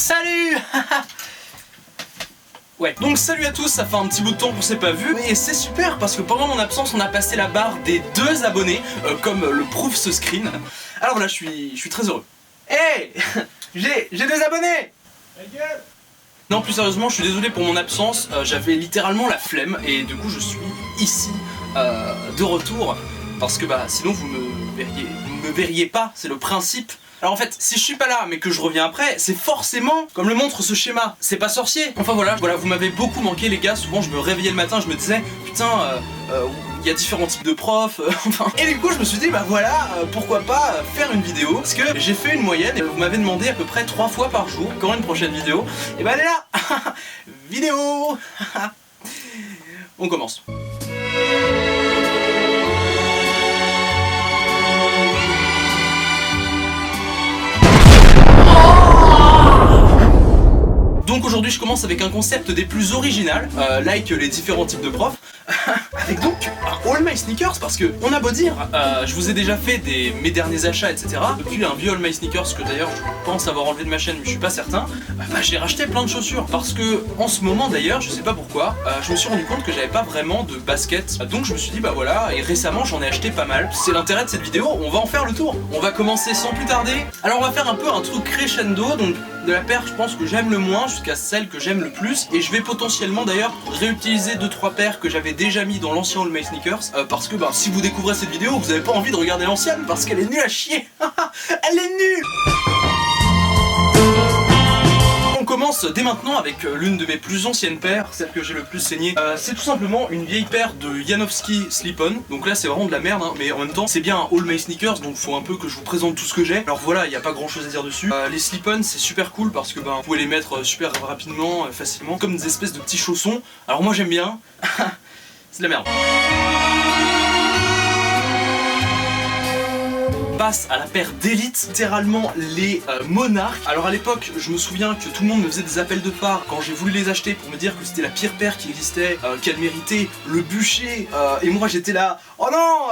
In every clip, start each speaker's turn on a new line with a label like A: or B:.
A: Salut. Ouais, donc salut à tous, ça fait un petit bout de temps qu'on s'est pas vu et c'est super parce que pendant mon absence on a passé la barre des 2 abonnés comme le prouve ce screen. Alors voilà, je suis très heureux. Hey, j'ai 2 abonnés. Non, plus sérieusement, je suis désolé pour mon absence, j'avais littéralement la flemme et du coup je suis ici de retour parce que sinon vous me verriez pas, c'est le principe. Alors en fait, si je suis pas là mais que je reviens après, c'est forcément comme le montre ce schéma, c'est pas sorcier. Enfin voilà, vous m'avez beaucoup manqué les gars, souvent je me réveillais le matin, je me disais putain, il y a différents types de profs, enfin. Et du coup je me suis dit pourquoi pas faire une vidéo, parce que j'ai fait une moyenne et vous m'avez demandé à peu près 3 fois par jour quand une prochaine vidéo, et elle est là. Vidéo. On commence. Donc aujourd'hui je commence avec un concept des plus original, like les différents types de profs, avec donc un All My Sneakers, parce que on a beau dire, je vous ai déjà fait mes derniers achats etc. Depuis un vieux All My Sneakers que d'ailleurs je pense avoir enlevé de ma chaîne mais je suis pas certain, j'ai racheté plein de chaussures, parce que en ce moment d'ailleurs, je sais pas pourquoi, je me suis rendu compte que j'avais pas vraiment de basket, donc je me suis dit voilà, et récemment j'en ai acheté pas mal. C'est l'intérêt de cette vidéo, on va en faire le tour. On va commencer sans plus tarder. Alors on va faire un peu un truc crescendo, donc de la paire je pense que j'aime le moins jusqu'à celle que j'aime le plus, et je vais potentiellement d'ailleurs réutiliser 2-3 paires que j'avais déjà mis dans l'ancien All My Sneakers, parce que si vous découvrez cette vidéo vous avez pas envie de regarder l'ancienne parce qu'elle est nulle à chier. Elle est nulle. On commence dès maintenant avec l'une de mes plus anciennes paires, celle que j'ai le plus saignée. C'est tout simplement une vieille paire de Janowski Slip-On. Donc là c'est vraiment de la merde, mais en même temps c'est bien un All My Sneakers, donc faut un peu que je vous présente tout ce que j'ai. Alors voilà, il n'y a pas grand chose à dire dessus. Les Slip-On c'est super cool parce que vous pouvez les mettre super rapidement, facilement, comme des espèces de petits chaussons. Alors moi j'aime bien. C'est de la merde. Passe à la paire d'élite, littéralement les monarques. Alors à l'époque je me souviens que tout le monde me faisait des appels de phare quand j'ai voulu les acheter pour me dire que c'était la pire paire qui existait, qu'elle méritait le bûcher, et moi j'étais là, oh non,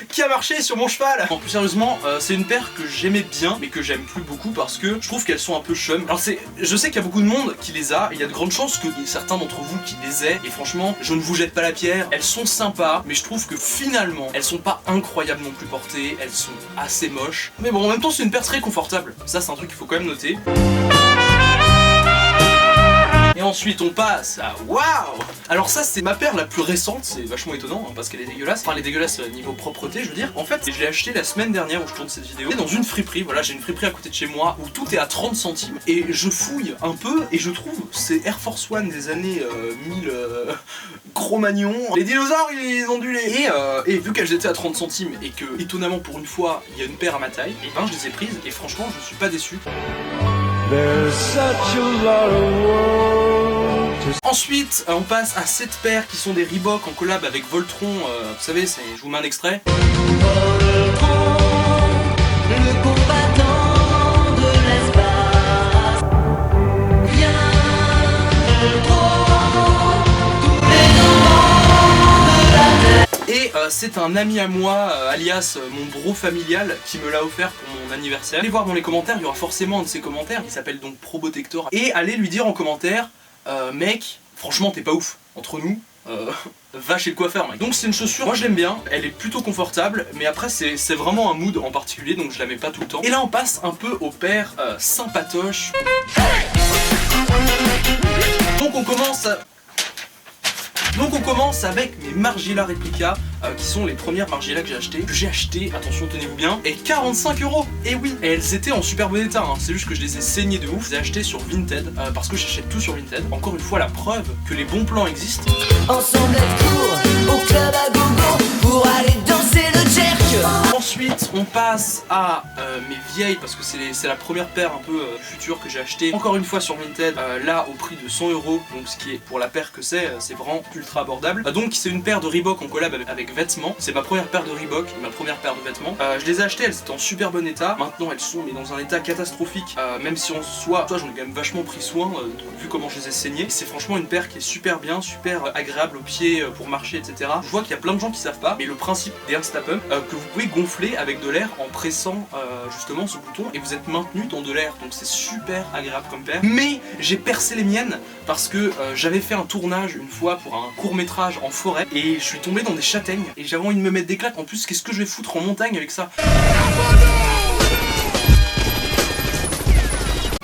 A: qui a marché sur mon cheval. En plus sérieusement, c'est une paire que j'aimais bien mais que j'aime plus beaucoup parce que je trouve qu'elles sont un peu chum. Alors je sais qu'il y a beaucoup de monde qui les a, et il y a de grandes chances que certains d'entre vous qui les aient, et franchement je ne vous jette pas la pierre, elles sont sympas, mais je trouve que finalement elles sont pas incroyablement plus portées, elles sont assez moche. Mais bon, en même temps c'est une paire très confortable. Ça c'est un truc qu'il faut quand même noter. Et ensuite on passe à waouh. Alors ça c'est ma paire la plus récente, c'est vachement étonnant parce qu'elle est dégueulasse. Enfin elle est dégueulasse niveau propreté je veux dire. En fait je l'ai acheté la semaine dernière où je tourne cette vidéo. Et dans une friperie, voilà, j'ai une friperie à côté de chez moi où tout est à 30 centimes. Et je fouille un peu et je trouve ces Air Force One des années 1000 Cro-Magnon. Les dinosaures ils ont dû les... Et vu qu'elles étaient à 30 centimes et que étonnamment pour une fois il y a une paire à ma taille, et je les ai prises et franchement je suis pas déçu. Ensuite, on passe à cette paire qui sont des Reebok en collab avec Voltron. Vous savez, je vous mets un extrait.
B: Voltron, le combattant de l'espace. Viens, Voltron, tous les enfants de la terre.
A: Et c'est un ami à moi, alias mon bro familial, qui me l'a offert pour mon anniversaire. Allez voir dans les commentaires, il y aura forcément un de ses commentaires, il s'appelle donc Probotector. Et allez lui dire en commentaire, mec, franchement t'es pas ouf, entre nous, va chez le coiffeur mec. Donc c'est une chaussure, moi je l'aime bien, elle est plutôt confortable, mais après c'est vraiment un mood en particulier, donc je la mets pas tout le temps. Et là on passe un peu aux paires sympatoches. Donc on commence avec mes Margiela Replica, qui sont les premières Margiela que j'ai achetées, attention tenez-vous bien, et 45 €. Et oui, et elles étaient en super bon état, hein. C'est juste que je les ai saignées de ouf. Je les ai achetées sur Vinted, parce que j'achète tout sur Vinted. Encore une fois la preuve que les bons plans existent.
B: Ensemble elle court au club à gogo pour aller danser le jerk.
A: Ensuite on passe à mes vieilles, parce que c'est la première paire un peu future que j'ai acheté, encore une fois sur Vinted, là au prix de 100 €, donc ce qui est pour la paire que c'est vraiment ultra abordable. Donc c'est une paire de Reebok en collab avec vêtements, c'est ma première paire de Reebok, ma première paire de vêtements. Je les ai achetées, elles étaient en super bon état, maintenant elles sont mais dans un état catastrophique, même si en soi j'en ai quand même vachement pris soin, vu comment je les ai saignées. C'est franchement une paire qui est super bien, super agréable aux pieds pour marcher etc. Je vois qu'il y a plein de gens qui savent pas, mais le principe des Instapump, que vous pouvez gonfler avec de l'air en pressant justement ce bouton et vous êtes maintenu dans de l'air, donc c'est super agréable comme paire. Mais j'ai percé les miennes parce que j'avais fait un tournage une fois pour un court-métrage en forêt et je suis tombé dans des châtaignes et j'avais envie de me mettre des claques. En plus, qu'est-ce que je vais foutre en montagne avec ça?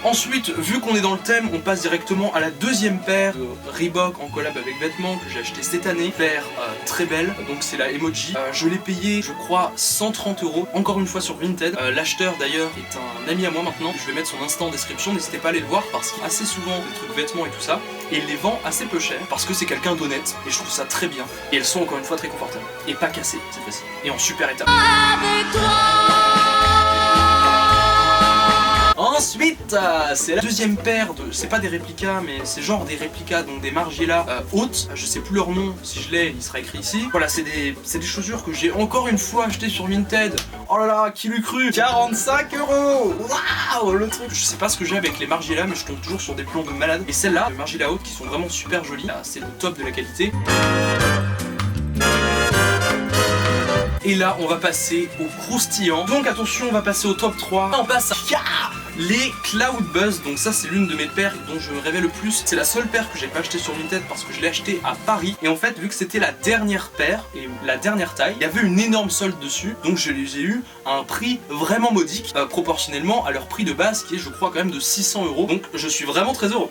A: Ensuite, vu qu'on est dans le thème, on passe directement à la deuxième paire de Reebok en collab avec vêtements que j'ai acheté cette année. Paire très belle, donc c'est la Emoji. Je l'ai payé, je crois, 130 €, encore une fois sur Vinted. L'acheteur d'ailleurs est un ami à moi maintenant. Je vais mettre son Insta en description, n'hésitez pas à aller le voir parce qu'il y a assez souvent des trucs vêtements et tout ça. Et il les vend assez peu cher parce que c'est quelqu'un d'honnête et je trouve ça très bien. Et elles sont encore une fois très confortables. Et pas cassées cette fois-ci. Et en super état. Ensuite, c'est la deuxième paire de... C'est pas des réplicas, mais c'est genre des réplicas, donc des Margiela hautes. Je sais plus leur nom, si je l'ai, il sera écrit ici. Voilà, c'est des chaussures que j'ai encore une fois achetées sur Vinted. Oh là là, qui l'eût cru? 45 €. Waouh, le truc. Je sais pas ce que j'ai avec les Margiela, mais je tombe toujours sur des plans de malade. Et celles-là, les Margiela hautes, qui sont vraiment super jolies. C'est le top de la qualité. Et là, on va passer au croustillant. Donc attention, on va passer au top 3. On passe à les Cloud Buzz. Donc ça, c'est l'une de mes paires dont je me rêvais le plus. C'est la seule paire que j'ai pas achetée sur Vinted parce que je l'ai achetée à Paris. Et en fait, vu que c'était la dernière paire et la dernière taille, il y avait une énorme solde dessus. Donc je les ai eu à un prix vraiment modique, proportionnellement à leur prix de base qui est, je crois, quand même de 600 €. Donc je suis vraiment très heureux.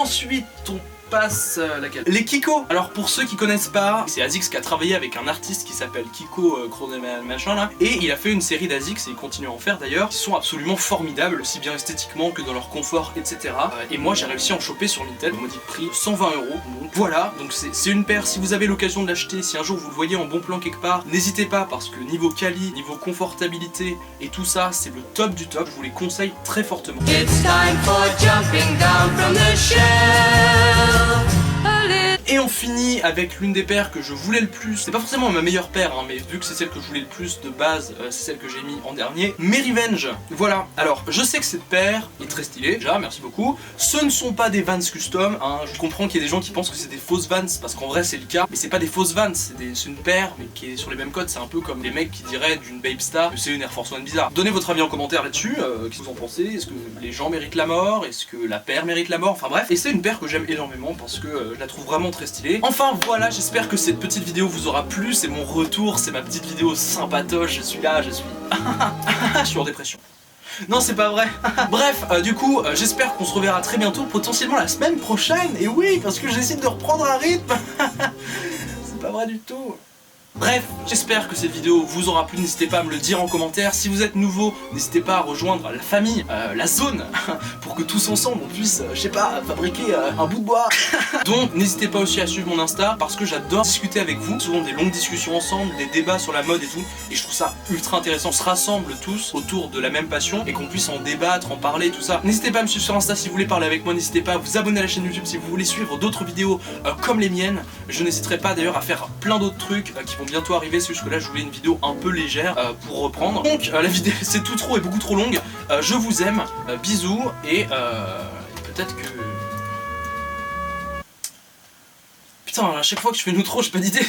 A: Ensuite, on passe laquelle? Les Kiko. Alors pour ceux qui connaissent pas, c'est Asics qui a travaillé avec un artiste qui s'appelle Kiko machin là, et il a fait une série d'Asics et il continue à en faire d'ailleurs, qui sont absolument formidables, aussi bien esthétiquement que dans leur confort, etc. Et moi j'ai réussi à en choper sur Vinted, au modique prix 120 €. Donc voilà, donc c'est une paire. Si vous avez l'occasion de l'acheter, si un jour vous le voyez en bon plan quelque part, n'hésitez pas parce que niveau quali, niveau confortabilité et tout ça, c'est le top du top. Je vous les conseille très fortement.
B: It's time for jumping down from the shelf.
A: Et on finit avec l'une des paires que je voulais le plus. C'est pas forcément ma meilleure paire, hein, mais vu que c'est celle que je voulais le plus de base, c'est celle que j'ai mis en dernier. Mes Revenge. Voilà. Alors, je sais que cette paire est très stylée. Déjà, merci beaucoup. Ce ne sont pas des Vans custom. Hein. Je comprends qu'il y a des gens qui pensent que c'est des fausses Vans, parce qu'en vrai, c'est le cas. Mais c'est pas des fausses Vans. C'est une paire, mais qui est sur les mêmes codes. C'est un peu comme les mecs qui diraient d'une Babe Star que c'est une Air Force One bizarre. Donnez votre avis en commentaire là-dessus. Qu'est-ce que vous en pensez? Est-ce que les gens méritent la mort? Est-ce que la paire mérite la mort? Enfin bref. Et c'est une paire que j'aime énormément parce que je la trouve vraiment très stylée. Enfin voilà, j'espère que cette petite vidéo vous aura plu. C'est mon retour, c'est ma petite vidéo sympatoche. Je suis là, je suis en dépression. Non, c'est pas vrai. Bref, du coup, j'espère qu'on se reverra très bientôt, potentiellement la semaine prochaine. Et oui, parce que j'essaie de reprendre un rythme. C'est pas vrai du tout. Bref, j'espère que cette vidéo vous aura plu, n'hésitez pas à me le dire en commentaire. Si vous êtes nouveau, n'hésitez pas à rejoindre la famille, la zone, pour que tous ensemble on puisse, je sais pas, fabriquer un bout de bois. Donc n'hésitez pas aussi à suivre mon Insta, parce que j'adore discuter avec vous, souvent des longues discussions ensemble, des débats sur la mode et tout, et je trouve ça ultra intéressant, on se rassemble tous autour de la même passion, et qu'on puisse en débattre, en parler, tout ça. N'hésitez pas à me suivre sur Insta si vous voulez parler avec moi, n'hésitez pas à vous abonner à la chaîne YouTube si vous voulez suivre d'autres vidéos comme les miennes. Je n'hésiterai pas d'ailleurs à faire plein d'autres trucs qui vont bientôt arriver, c'est juste que là je voulais une vidéo un peu légère pour reprendre. Donc la vidéo c'est tout trop et beaucoup trop longue. Je vous aime, bisous et peut-être que... Putain, à chaque fois que je fais une outro j'ai pas d'idée.